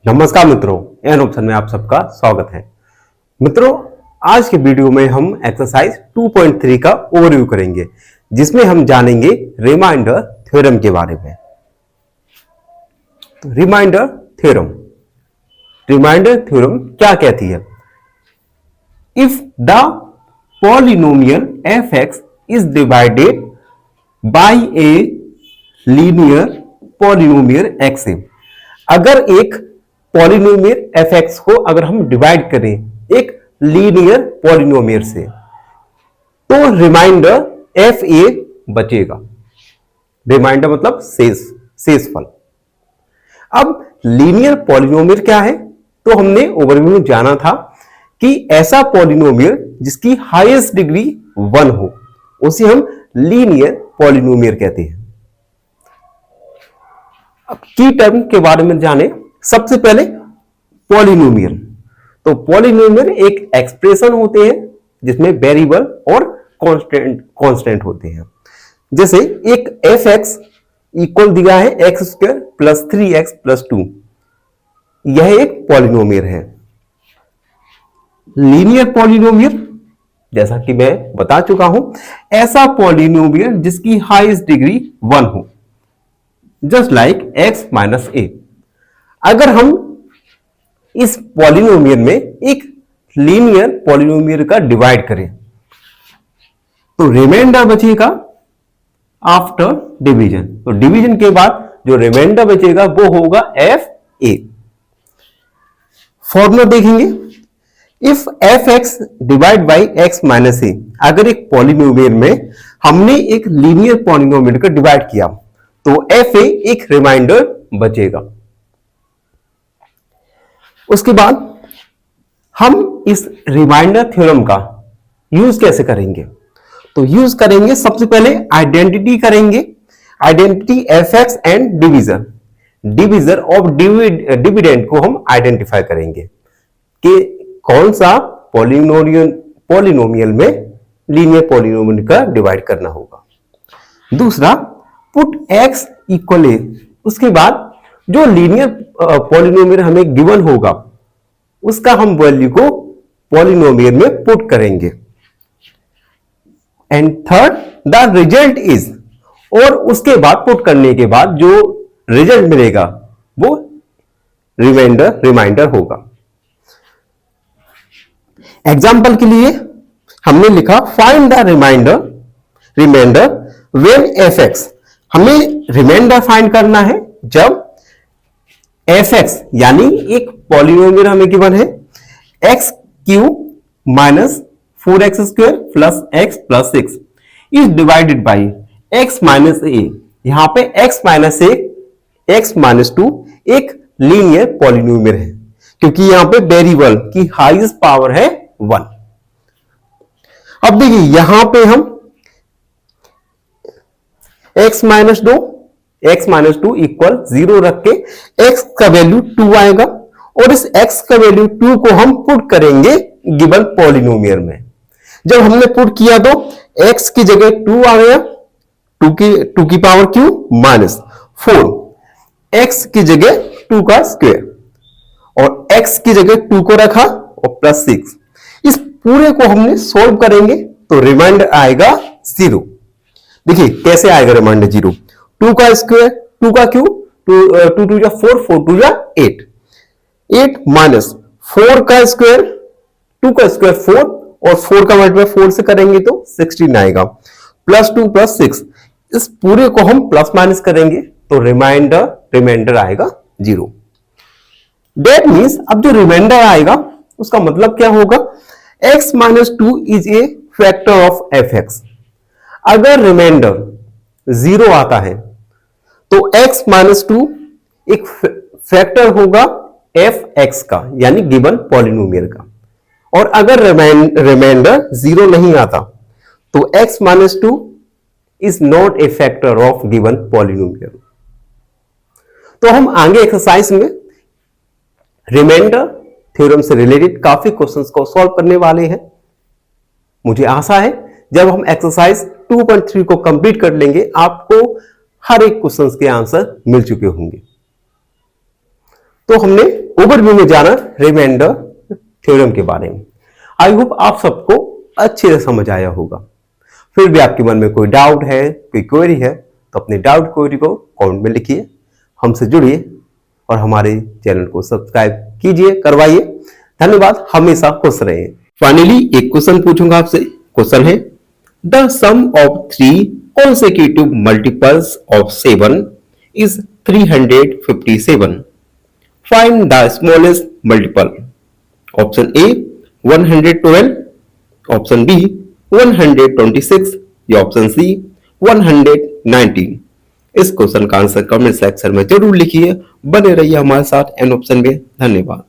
नमस्कार मित्रों, an option में आप सबका स्वागत है। मित्रों, आज के वीडियो में हम एक्सरसाइज 2.3 का ओवरव्यू करेंगे, जिसमें हम जानेंगे रिमाइंडर थ्योरम के बारे में। तो रिमाइंडर थ्योरम क्या कहती है? If the polynomial fx is divided by a linear polynomial xa, अगर एक पॉलिनोमियल fx को अगर हम डिवाइड करें एक लीनियर पॉलिनोमियल से, तो रिमाइंडर fa बचेगा। रिमाइंडर मतलब शेषफल। अब लीनियर पॉलिनोमियल क्या है? तो हमने ओवरव्यू में जाना था कि ऐसा पॉलिनोमियल जिसकी हाईएस्ट डिग्री 1 हो, उसे हम लीनियर पॉलिनोमियल कहते हैं। अब की टर्म के बारे में जाने, सबसे पहले पॉलिनोमियल। तो पॉलिनोमियल एक एक्सप्रेशन होते हैं जिसमें वेरिएबल और कांस्टेंट होते हैं। जैसे एक fx इक्वल दिया है x² प्लस 3x प्लस 2, यह एक पॉलिनोमियल है। लीनियर पॉलिनोमियल, जैसा कि मैं बता चुका हूं, ऐसा पॉलिनोमियल जिसकी हाईएस्ट डिग्री 1 हो, just like x minus a। अगर हम इस पॉलिनोमियल में एक लीनियर पॉलिनोमियल का डिवाइड करें, तो रिमाइंडर बचेगा आफ्टर डिवीजन। तो डिवीजन के बाद जो रिमाइंडर बचेगा वो होगा fa। फॉर्मूला देखेंगे, if fx divide by x minus a, अगर एक पॉलिनोमियल में हमने एक लीनियर पॉलिनोमियल का डिवाइड किया तो fa एक रिमाइंडर बचेगा। उसके बाद हम इस रिमाइंडर थ्योरम का यूज कैसे करेंगे? तो यूज करेंगे, सबसे पहले आइडेंटिटी करेंगे, identity fx and divisor of dividend को हम आइडेंटिफाई करेंगे कि कौन सा पॉलिनोमियल में लीनियर पॉलिनोमियल का डिवाइड करना होगा। दूसरा, पुट x इक्वल ए। उसके बाद जो लीनियर पॉलिनोमियल हमें गिवन होगा उसका हम वैल्यू को पॉलिनोमियल में पुट करेंगे। And third, the result is, और उसके बाद पुट करने के बाद जो रिजल्ट मिलेगा वो रिमाइंडर होगा। एग्जाम्पल के लिए हमने लिखा find the reminder when fx। हमें रिमाइंडर फाइंड करना है जब fx यानी एक पॉलिनोमियल हमें गिवन है x³ minus 4x² plus x plus 6 is divided by x minus a। यहां पे x minus a, x minus 2 एक लीनियर पॉलिनोमियल है, क्योंकि यहां पे वेरिएबल की हाईएस्ट पावर है 1। अब देखिए यहां पे हम x माइनस 2 इक्वल 0 रख के x का वैल्यू 2 आएगा, और इस x का वैल्यू 2 को हम पुट करेंगे गिवन पॉलिनोमियल में। जब हमने पुट किया तो x की जगह 2 आ गया, 2 की पावर क्यू माइनस 4, x की जगह 2 का स्क्वायर, और x की जगह 2 को रखा और प्लस 6। इस पूरे को हमने सोल्व करेंगे तो रिमाइंडर आएगा 0। देखिए कैसे आएगा रिमाइंडर 0? 2 का स्क्वायर, 2 का क्यू, 2 2 जा 4, 4 2 जा 8, 8 माइनस 4 का स्क्वायर, 2 का स्क्वायर 4, और 4 का मल्टीप्लाई 4 से करेंगे तो 16 आएगा, प्लस 2 प्लस 6। इस पूरे को हम प्लस माइनस करेंगे तो रिमाइंडर आएगा 0। दैट मीन्स अब जो रिमाइंडर आएगा उसका मतलब क्या होगा? x minus 2 is a factor of fx। अगर रिमाइंडर 0 आता है तो x माइनस 2 एक फैक्टर होगा fx का, यानी गिवन पॉलिनोमियल का। और अगर रिमाइंडर 0 नहीं आता तो x minus 2 is not a factor of given polynomial. तो हम आगे एक्सरसाइज में रिमाइंडर थ्योरम से रिलेटेड काफी क्वेश्चंस को सॉल्व करने वाले हैं। मुझे आशा है जब हम एक्सरसाइज 2.3 को कंप्लीट कर लेंगे आपको हर एक क्वेश्चन के आंसर मिल चुके होंगे। तो हमने ओवरव्यू में जाना रिमाइंडर थ्योरम के बारे में। आई होप आप सबको अच्छे से समझ आया होगा। फिर भी आपके मन में कोई डाउट है, कोई क्वेरी है, तो अपने डाउट क्वेरी को कमेंट में लिखिए, हमसे जुड़िए और हमारे चैनल को सब्सक्राइब कीजिए, करवाइए। धन्यवाद, हमेशा खुश रहिए। फाइनली एक क्वेश्चन पूछूंगा आपसे। क्वेश्चन है the sum of 3 consecutive multiples of 7 is 357. Find the smallest multiple. Option A 112, option B 126 या ऑप्शन सी 119। इस क्वेश्चन का आंसर कमेंट सेक्शन में जरूर लिखिए। बने रहिए हमारे साथ एन ऑप्शन में। धन्यवाद।